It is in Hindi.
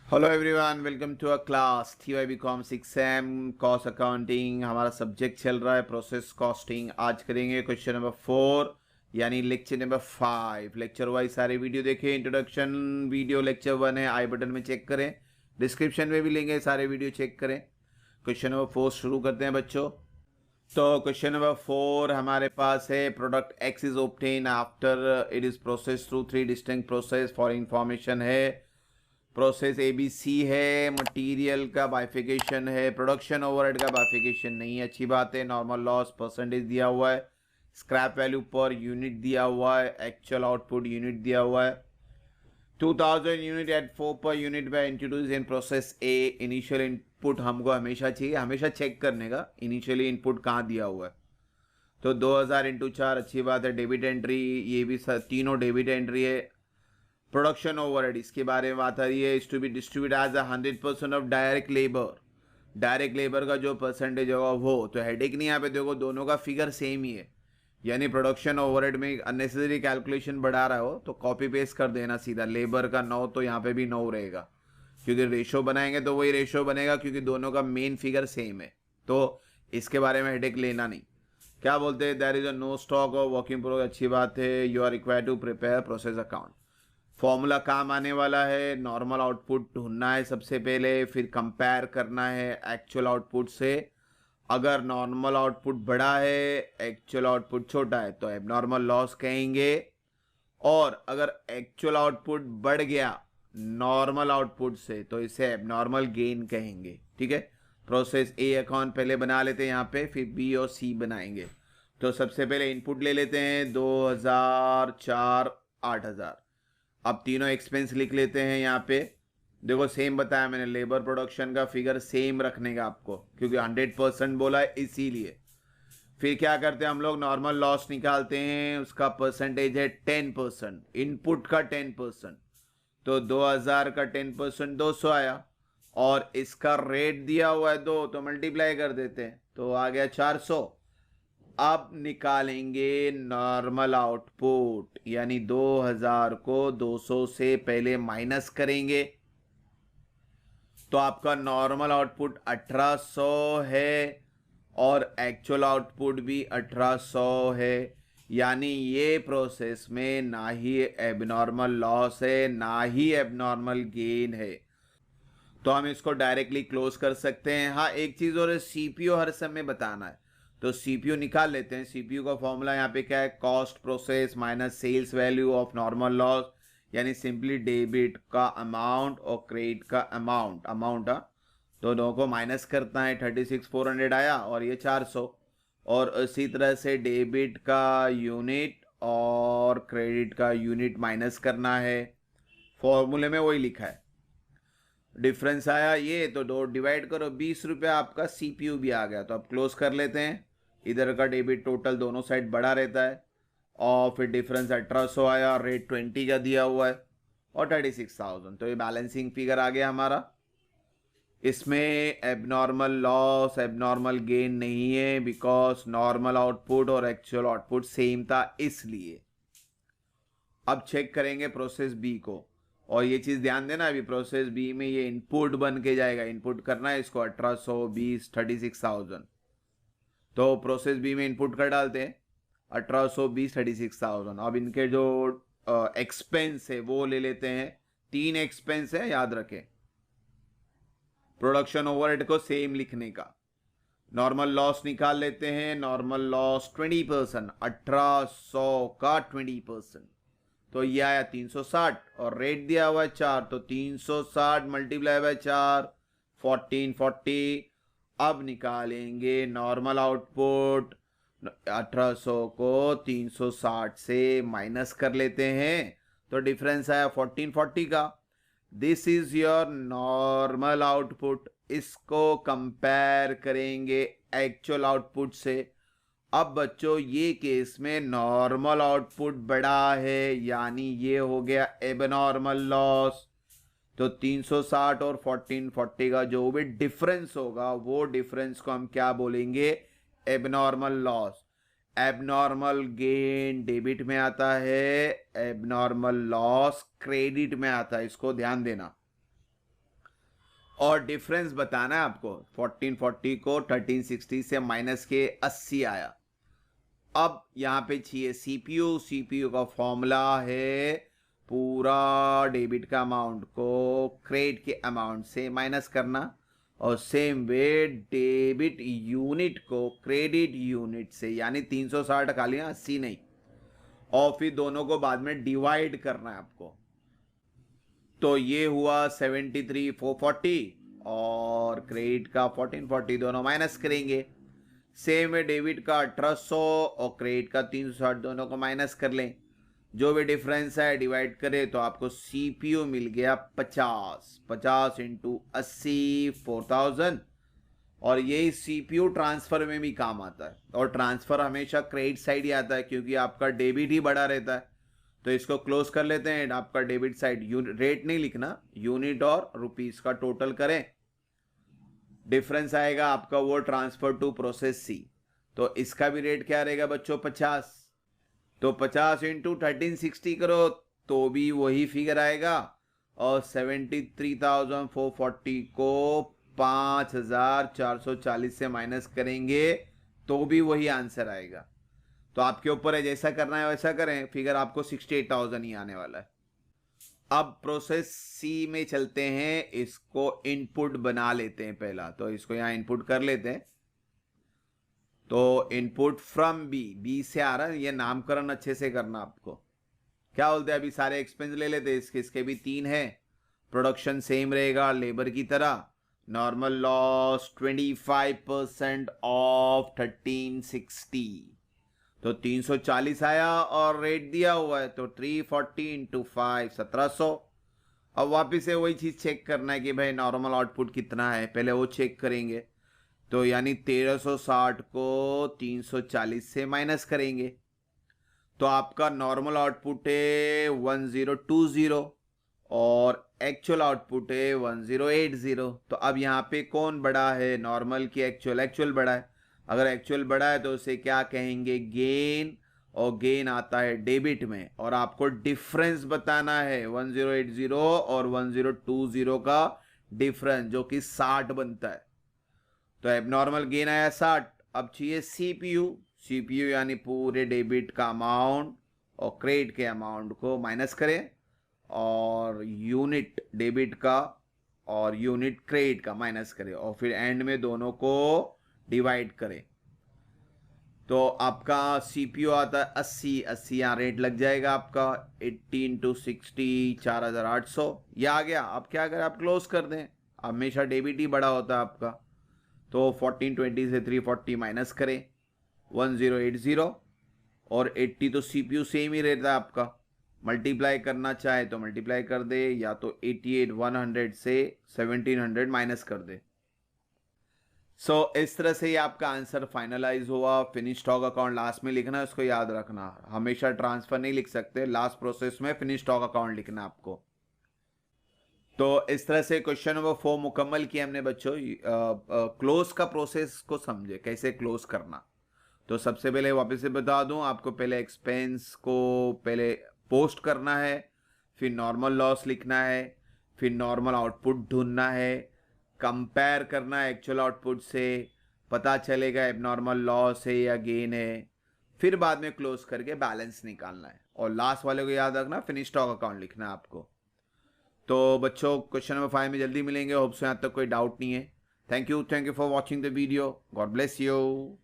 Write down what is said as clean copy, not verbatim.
Hello everyone, welcome to a class TY BCom 6M cost accounting. हमारा सब्जेक्ट चल रहा है प्रोसेस कॉस्टिंग। आज करेंगे क्वेश्चन नंबर 4 यानी लेक्चर नंबर 5। लेक्चर वाइज सारे वीडियो देखें। इंट्रोडक्शन वीडियो लेक्चर 1 है, आई बटन में चेक करें, डिस्क्रिप्शन में भी लेंगे, सारे वीडियो चेक करें। क्वेश्चन नंबर 4 शुरू करते हैं बच्चों। तो क्वेश्चन नंबर 4 हमारे पास है, product x is obtain after it is process through 3 distinct process. For information है, प्रोसेस ABC है, मटेरियल का बाइफिकेशन है, प्रोडक्शन ओवरहेड का बाइफिकेशन नहीं है। अच्छी बात है। नॉर्मल लॉस परसेंटेज दिया हुआ है, स्क्रैप वैल्यू पर यूनिट दिया हुआ है, एक्चुअल आउटपुट यूनिट दिया हुआ है। 2000 unit at 4 per unit by introduce in process a. Initial input हमको हमेशा चाहिए, हमेशा चेक करने का इनिशियली इनपुट कहाँ दिया हुआ है। तो 2000 इंटू 4, अच्छी बात है। डेबिट एंट्री, ये भी तीनों डेबिट एंट्री है। प्रोडक्शन ओवरहेड, इसके बारे में बात आ रही है, is to be distribute as 100% of direct labour. Direct labour का जो परसेंटेज होगा वो, तो हेडेक नहीं। यहाँ पे देखो दोनों का फिगर सेम ही है, यानी प्रोडक्शन ओवरहेड में अननेसेसरी कैलकुलेशन बढ़ा रहा हो तो कॉपी पेस्ट कर देना सीधा। लेबर का 9 तो यहाँ पे भी 9 रहेगा, क्योंकि रेशो बनाएंगे तो वही रेशो बनेगा, क्योंकि दोनों का मेन फिगर सेम है। तो इसके बारे में हेडेक लेना नहीं। क्या बोलते हैं, there is a no stock और वर्किंग प्रोग्रेस। अच्छी बात है। You are required to prepare process account. Formula काम आने वाला है। नॉर्मल आउटपुट ढूंढना है सबसे पहले, फिर कंपेयर करना है एक्चुअल आउटपुट से। अगर नॉर्मल आउटपुट बड़ा है, एक्चुअल आउटपुट छोटा है, तो एबनॉर्मल लॉस कहेंगे। और अगर एक्चुअल आउटपुट बढ़ गया नॉर्मल आउटपुट से, तो इसे एबनॉर्मल गेन कहेंगे। ठीक है। प्रोसेस ए अकाउंट पहले बना लेते हैं यहाँ पे, फिर बी और सी बनाएंगे। तो सबसे पहले इनपुट ले लेते हैं, 2000, 4, 8000। अब तीनों एक्सपेंस लिख लेते हैं यहाँ पे। देखो सेम बताया मैंने, लेबर प्रोडक्शन का फिगर सेम रखने का आपको, क्योंकि 100% बोला है इसीलिए। फिर क्या करते हैं हम लोग, नॉर्मल लॉस निकालते हैं। उसका परसेंटेज है 10%, इनपुट का 10%। तो 2000 का 10% 200 आया, और इसका रेट दिया हुआ है 2, तो मल्टीप्लाई कर देते हैं, तो आ गया 400। अब निकालेंगे नॉर्मल आउटपुट, यानी 2000 को 200 से पहले माइनस करेंगे, तो आपका नॉर्मल आउटपुट 1800 है और एक्चुअल आउटपुट भी 1800 है। यानी ये प्रोसेस में ना ही एबनॉर्मल लॉस है, ना ही एबनॉर्मल गेन है। तो हम इसको डायरेक्टली क्लोज कर सकते हैं। हाँ, एक चीज़ और है, सीपीयू हर समय बताना है। तो सीपीयू निकाल लेते हैं। सीपीयू का फॉर्मूला यहाँ पे क्या है, cost process minus sales value of normal loss, यानी सिंपली डेबिट का अमाउंट और क्रेडिट का अमाउंट तो दोनों को माइनस करना है। 36,400 आया और ये 400। और इसी तरह से डेबिट का यूनिट और क्रेडिट का यूनिट माइनस करना है। फॉर्मूले में वही लिखा है। डिफरेंस आया ये, तो दो डिवाइड करो, 20 रुपया आपका सीपीयू भी आ गया। तो अब क्लोज कर लेते हैं। इधर का डेबिट टोटल दोनों साइड बड़ा रहता है। और फिर डिफरेंस 1800 आया, रेट 20 का दिया हुआ है, और 36,000। तो ये बैलेंसिंग फिगर आ गया हमारा। इसमें एबनॉर्मल लॉस एबनॉर्मल गेन नहीं है, बिकॉज नॉर्मल आउटपुट और एक्चुअल आउटपुट सेम था इसलिए। अब चेक करेंगे प्रोसेस बी को। और ये चीज़ ध्यान देना, अभी प्रोसेस बी में ये इनपुट बन के जाएगा। इनपुट करना है इसको 1820, 36,000। तो प्रोसेस बी में इनपुट कर डालते हैं 1820, 36,000। अब इनके जो एक्सपेंस है वो ले लेते हैं। 3 एक्सपेंस है, याद रखें। प्रोडक्शन ओवरहेड को सेम लिखने का। नॉर्मल लॉस निकाल लेते हैं। नॉर्मल लॉस 20%, 1800 का 20%, तो ये आया 360। और रेट दिया हुआ है 4, तो 360 मल्टीप्लाई बाय 4, 1440। अब निकालेंगे नॉर्मल आउटपुट। 1800 को 360 से माइनस कर लेते हैं, तो डिफरेंस आया 1440 का। This is your normal output. इसको कंपेयर करेंगे एक्चुअल आउटपुट से। अब बच्चों ये केस में नॉर्मल आउटपुट बड़ा है, यानी ये हो गया एबनॉर्मल लॉस। तो 360 और 1440 का जो भी डिफरेंस होगा, वो डिफरेंस को हम क्या बोलेंगे, abnormal loss. Abnormal gain debit में आता है, एबनॉर्मल लॉस क्रेडिट में आता है, इसको ध्यान देना। और डिफरेंस बताना है आपको। 1440 को 1360 से माइनस के 80 आया। अब यहाँ पे चाहिए सीपीयू। सीपीयू का फॉर्मूला है पूरा डेबिट का अमाउंट को क्रेडिट के अमाउंट से माइनस करना, और सेम वे डेबिट यूनिट को क्रेडिट यूनिट से, यानी 360 का लिया 80 नहीं, और फिर दोनों को बाद में डिवाइड करना है आपको। तो ये हुआ 73,440 और क्रेडिट का 1440, दोनों माइनस करेंगे। सेम है डेबिट का 1800 और क्रेडिट का 360, दोनों को माइनस कर लें। जो भी डिफरेंस है डिवाइड करें तो आपको सीपीयू मिल गया 50 इंटू 80 4000। और यही सीपीयू ट्रांसफर में भी काम आता है, और ट्रांसफर हमेशा क्रेडिट साइड ही आता है क्योंकि आपका डेबिट ही बड़ा रहता है। तो इसको क्लोज कर लेते हैं। आपका डेबिट साइड रेट नहीं लिखना, यूनिट और रुपीस का टोटल करें। डिफरेंस आएगा आपका वो ट्रांसफर टू प्रोसेस सी। तो इसका भी रेट क्या रहेगा बच्चों 50। तो 50 इंटू 1360 करो तो भी वही फिगर आएगा, और 73,440 को 5,440 से माइनस करेंगे तो भी वही आंसर आएगा। तो आपके ऊपर है, जैसा करना है वैसा करें, फिगर आपको 68,000 ही आने वाला है। अब प्रोसेस सी में चलते हैं, इसको इनपुट बना लेते हैं पहला। तो इसको यहां इनपुट कर लेते हैं। तो इनपुट फ्रॉम बी से आ रहा है, ये नामकरण अच्छे से करना आपको। क्या बोलते हैं, अभी सारे एक्सपेंस ले लेते हैं। इसके भी 3 है। प्रोडक्शन सेम रहेगा लेबर की तरह। नॉर्मल लॉस 25% ऑफ 1360, तो 340 आया और रेट दिया हुआ है तो 340 इंटू 5 1700। अब वापिस से वही चीज चेक करना है कि भाई नॉर्मल आउटपुट कितना है, पहले वो चेक करेंगे। तो यानी 1360 को 340 से माइनस करेंगे तो आपका नॉर्मल आउटपुट है 1020 और एक्चुअल आउटपुट है 1080। तो अब यहाँ पे कौन बड़ा है, नॉर्मल की एक्चुअल? एक्चुअल बड़ा है। अगर एक्चुअल बड़ा है तो उसे क्या कहेंगे, गेन। और गेन आता है डेबिट में, और आपको डिफरेंस बताना है 1080 और 1020 का डिफरेंस, जो कि 60 बनता है। तो एबनॉर्मल गेन आया 60। अब चाहिए सीपीयू। सीपीयू यानी पूरे डेबिट का अमाउंट और क्रेडिट के अमाउंट को माइनस करें, और यूनिट डेबिट का और यूनिट क्रेडिट का माइनस करें, और फिर एंड में दोनों को डिवाइड करें। तो आपका सीपीयू आता है 80 यहाँ रेट लग जाएगा आपका 80 इंटू 60 4800 ये आ गया। अब क्या करें, आप क्लोज कर दें। हमेशा डेबिट ही बड़ा होता है आपका। तो 1420 से 340 माइनस करें 1080, और 80 तो सीपीयू सेम ही रहता है आपका। मल्टीप्लाई करना चाहे तो मल्टीप्लाई कर दे, या तो 88,100 से 1700 माइनस कर दे। इस तरह से ही आपका आंसर फाइनलाइज हुआ। फिनिश स्टॉक अकाउंट लास्ट में लिखना है, उसको याद रखना। हमेशा ट्रांसफर नहीं लिख सकते, लास्ट प्रोसेस में फिनिश स्टॉक अकाउंट लिखना आपको। तो इस तरह से क्वेश्चन नंबर 4 मुकम्मल किया हमने बच्चों। क्लोज का प्रोसेस को समझे, कैसे क्लोज करना। तो सबसे पहले वापस से बता दूं आपको, पहले एक्सपेंस को पहले पोस्ट करना है, फिर नॉर्मल लॉस लिखना है, फिर नॉर्मल आउटपुट ढूंढना है, कंपेयर करना है एक्चुअल आउटपुट से, पता चलेगा एबनॉर्मल लॉस है या गेन है, फिर बाद में क्लोज करके बैलेंस निकालना है, और लास्ट वाले को याद रखना फिनिश स्टॉक अकाउंट लिखना है आपको। तो बच्चों क्वेश्चन नंबर 5 में जल्दी मिलेंगे। होप सो यहाँ तक कोई डाउट नहीं है। Thank you for watching the video. God bless you.